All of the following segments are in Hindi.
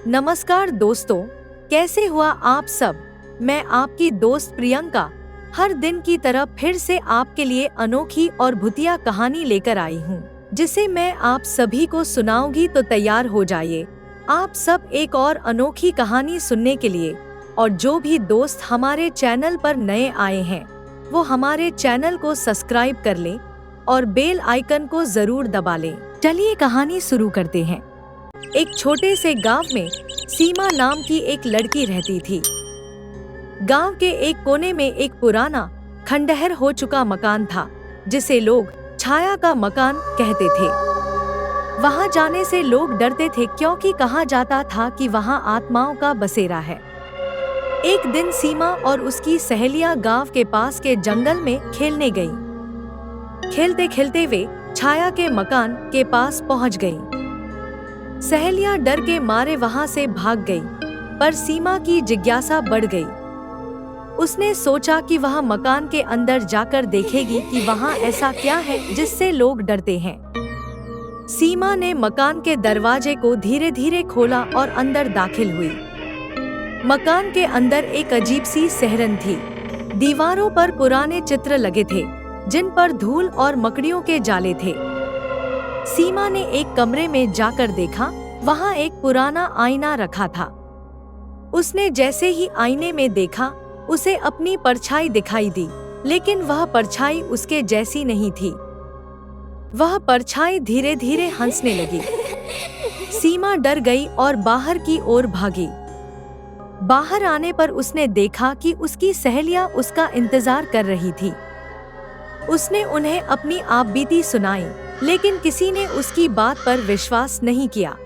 नमस्कार दोस्तों, कैसे हुआ आप सब। मैं आपकी दोस्त प्रियंका हर दिन की तरह फिर से आपके लिए अनोखी और भुतिया कहानी लेकर आई हूँ, जिसे मैं आप सभी को सुनाऊंगी। तो तैयार हो जाइए आप सब एक और अनोखी कहानी सुनने के लिए। और जो भी दोस्त हमारे चैनल पर नए आए हैं वो हमारे चैनल को सब्सक्राइब कर लें और बेल आइकन को जरूर दबा लें। चलिए कहानी शुरू करते हैं। एक छोटे से गांव में सीमा नाम की एक लड़की रहती थी। गांव के एक कोने में एक पुराना खंडहर हो चुका मकान था, जिसे लोग छाया का मकान कहते थे। वहां जाने से लोग डरते थे, क्योंकि कहा जाता था कि वहां आत्माओं का बसेरा है। एक दिन सीमा और उसकी सहेलियां गांव के पास के जंगल में खेलने गईं। खेलते खेलते वे छाया के मकान के पास पहुंच गईं। सहेलियां डर के मारे वहां से भाग गईं, पर सीमा की जिज्ञासा बढ़ गई। उसने सोचा कि वह मकान के अंदर जाकर देखेगी कि वहां ऐसा क्या है जिससे लोग डरते हैं। सीमा ने मकान के दरवाजे को धीरे धीरे खोला और अंदर दाखिल हुई। मकान के अंदर एक अजीब सी सिहरन थी। दीवारों पर पुराने चित्र लगे थे, जिन पर धूल और मकड़ियों के जाले थे। सीमा ने एक कमरे में जाकर देखा, वहां एक पुराना आईना रखा था। उसने जैसे ही आईने में देखा, उसे अपनी परछाई दिखाई दी, लेकिन वह परछाई उसके जैसी नहीं थी। वह परछाई धीरे धीरे हंसने लगी। सीमा डर गई और बाहर की ओर भागी। बाहर आने पर उसने देखा कि उसकी सहेलियां उसका इंतजार कर रही थी। उसने उन्हें अपनी आपबीती सुनाई, लेकिन किसी ने उसकी बात पर विश्वास नहीं किया।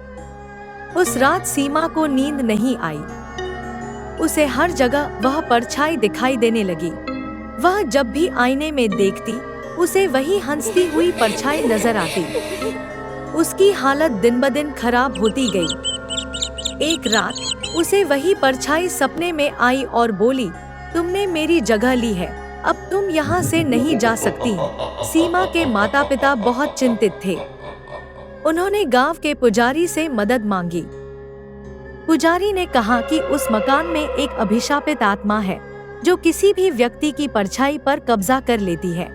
उस रात सीमा को नींद नहीं आई। उसे हर जगह वह परछाई दिखाई देने लगी। वह जब भी आईने में देखती, उसे वही हंसती हुई परछाई नजर आती। उसकी हालत दिन ब दिन खराब होती गई। एक रात उसे वही परछाई सपने में आई और बोली, तुमने मेरी जगह ली है, अब तुम यहाँ से नहीं जा सकती। सीमा के माता पिता बहुत चिंतित थे। उन्होंने गांव के पुजारी से मदद मांगी। पुजारी ने कहा कि उस मकान में एक अभिशापित आत्मा है, जो किसी भी व्यक्ति की परछाई पर कब्जा कर लेती है।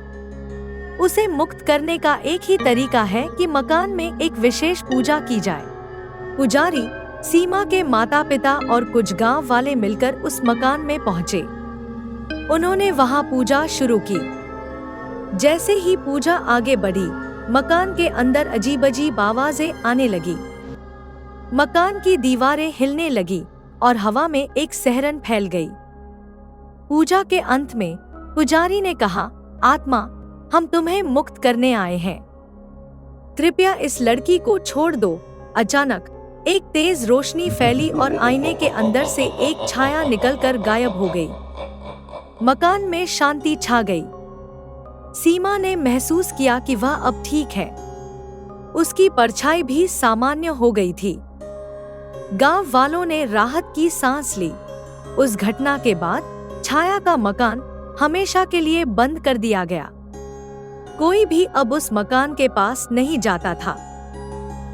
उसे मुक्त करने का एक ही तरीका है कि मकान में एक विशेष पूजा की जाए। पुजारी, सीमा के माता पिता और कुछ गांव वाले मिलकर उस मकान में पहुंचे। उन्होंने वहां पूजा शुरू की। जैसे ही पूजा आगे बढ़ी, मकान के अंदर अजीब-अजीब आवाजें आने लगी। मकान की दीवारें हिलने लगी और हवा में एक सिहरन फैल गई। पूजा के अंत में पुजारी ने कहा, आत्मा, हम तुम्हें मुक्त करने आए हैं, कृपया इस लड़की को छोड़ दो। अचानक एक तेज रोशनी फैली और आईने के अंदर से एक छाया निकलकर गायब हो गई। मकान में शांति छा गई। सीमा ने महसूस किया कि वह अब ठीक है। उसकी परछाई भी सामान्य हो गई थी। गांव वालों ने राहत की सांस ली। उस घटना के बाद छाया का मकान हमेशा के लिए बंद कर दिया गया। कोई भी अब उस मकान के पास नहीं जाता था।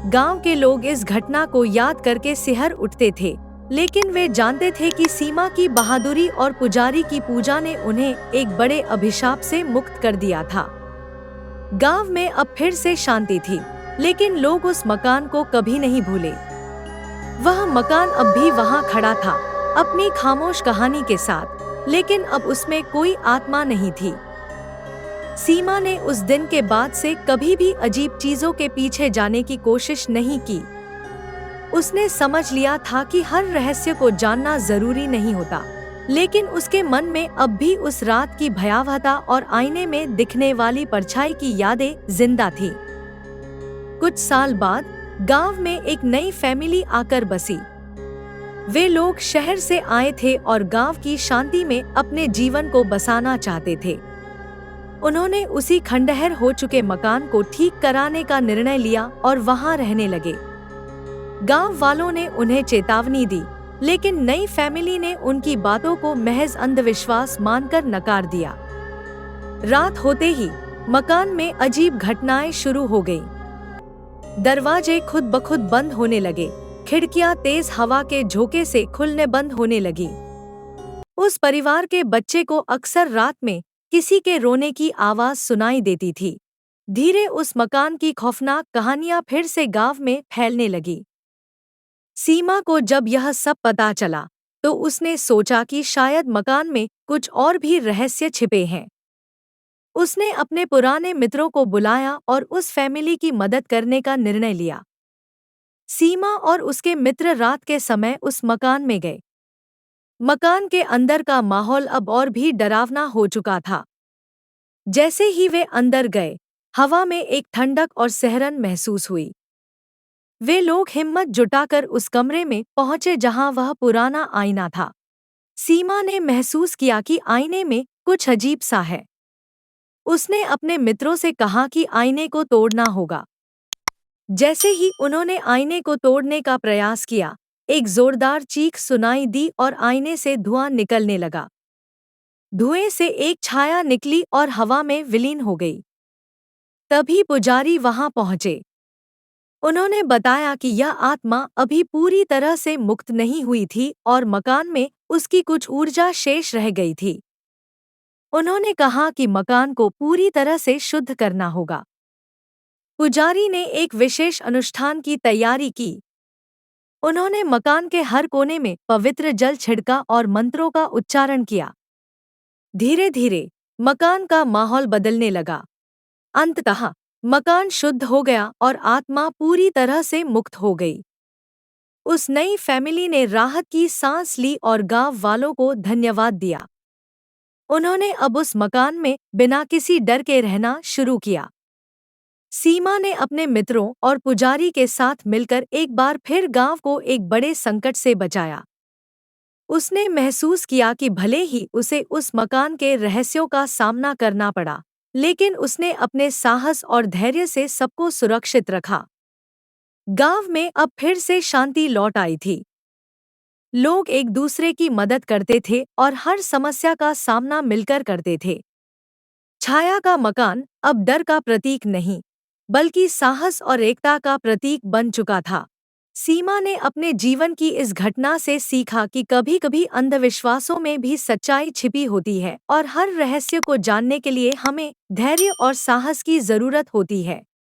गांव के लोग इस घटना को याद करके सिहर उठते थे, लेकिन वे जानते थे कि सीमा की बहादुरी और पुजारी की पूजा ने उन्हें एक बड़े अभिशाप से मुक्त कर दिया था। गांव में अब फिर से शांति थी, लेकिन लोग उस मकान को कभी नहीं भूले। वह मकान अब भी वहां खड़ा था, अपनी खामोश कहानी के साथ, लेकिन अब उसमें कोई आत्मा नहीं थी। सीमा ने उस दिन के बाद से कभी भी अजीब चीजों के पीछे जाने की कोशिश नहीं की। उसने समझ लिया था कि हर रहस्य को जानना जरूरी नहीं होता, लेकिन उसके मन में अब भी उस रात की भयावहता और आईने में दिखने वाली परछाई की यादें जिंदा थी। कुछ साल बाद गांव में एक नई फैमिली आकर बसी। वे लोग शहर से आए थे और गांव की शांति में अपने जीवन को बसाना चाहते थे। उन्होंने उसी खंडहर हो चुके मकान को ठीक कराने का निर्णय लिया और वहां रहने लगे। गांव वालों ने उन्हें चेतावनी दी, लेकिन नई फैमिली ने उनकी बातों को महज अंधविश्वास मानकर नकार दिया। रात होते ही मकान में अजीब घटनाएं शुरू हो गईं। दरवाजे खुद ब खुद बंद होने लगे, खिड़कियां तेज हवा के झोंके से खुलने बंद होने लगी। उस परिवार के बच्चे को अक्सर रात में किसी के रोने की आवाज सुनाई देती थी। धीरे उस मकान की खौफनाक कहानियां फिर से गांव में फैलने लगी। सीमा को जब यह सब पता चला, तो उसने सोचा कि शायद मकान में कुछ और भी रहस्य छिपे हैं। उसने अपने पुराने मित्रों को बुलाया और उस फैमिली की मदद करने का निर्णय लिया। सीमा और उसके मित्र रात के समय उस मकान में गए। मकान के अंदर का माहौल अब और भी डरावना हो चुका था। जैसे ही वे अंदर गए, हवा में एक ठंडक और सहरन महसूस हुई। वे लोग हिम्मत जुटाकर उस कमरे में पहुंचे जहां वह पुराना आईना था। सीमा ने महसूस किया कि आईने में कुछ अजीब सा है। उसने अपने मित्रों से कहा कि आईने को तोड़ना होगा। जैसे ही उन्होंने आईने को तोड़ने का प्रयास किया, एक जोरदार चीख सुनाई दी और आईने से धुआं निकलने लगा। धुएं से एक छाया निकली और हवा में विलीन हो गई। तभी पुजारी वहां पहुंचे। उन्होंने बताया कि यह आत्मा अभी पूरी तरह से मुक्त नहीं हुई थी और मकान में उसकी कुछ ऊर्जा शेष रह गई थी। उन्होंने कहा कि मकान को पूरी तरह से शुद्ध करना होगा। पुजारी ने एक विशेष अनुष्ठान की तैयारी की। उन्होंने मकान के हर कोने में पवित्र जल छिड़का और मंत्रों का उच्चारण किया। धीरे धीरे मकान का माहौल बदलने लगा। अंततः मकान शुद्ध हो गया और आत्मा पूरी तरह से मुक्त हो गई। उस नई फैमिली ने राहत की सांस ली और गांव वालों को धन्यवाद दिया। उन्होंने अब उस मकान में बिना किसी डर के रहना शुरू किया। सीमा ने अपने मित्रों और पुजारी के साथ मिलकर एक बार फिर गांव को एक बड़े संकट से बचाया। उसने महसूस किया कि भले ही उसे उस मकान के रहस्यों का सामना करना पड़ा, लेकिन उसने अपने साहस और धैर्य से सबको सुरक्षित रखा। गांव में अब फिर से शांति लौट आई थी। लोग एक दूसरे की मदद करते थे और हर समस्या का सामना मिलकर करते थे। छाया का मकान अब डर का प्रतीक नहीं, बल्कि साहस और एकता का प्रतीक बन चुका था। सीमा ने अपने जीवन की इस घटना से सीखा कि कभी-कभी अंधविश्वासों में भी सच्चाई छिपी होती है और हर रहस्य को जानने के लिए हमें धैर्य और साहस की जरूरत होती है।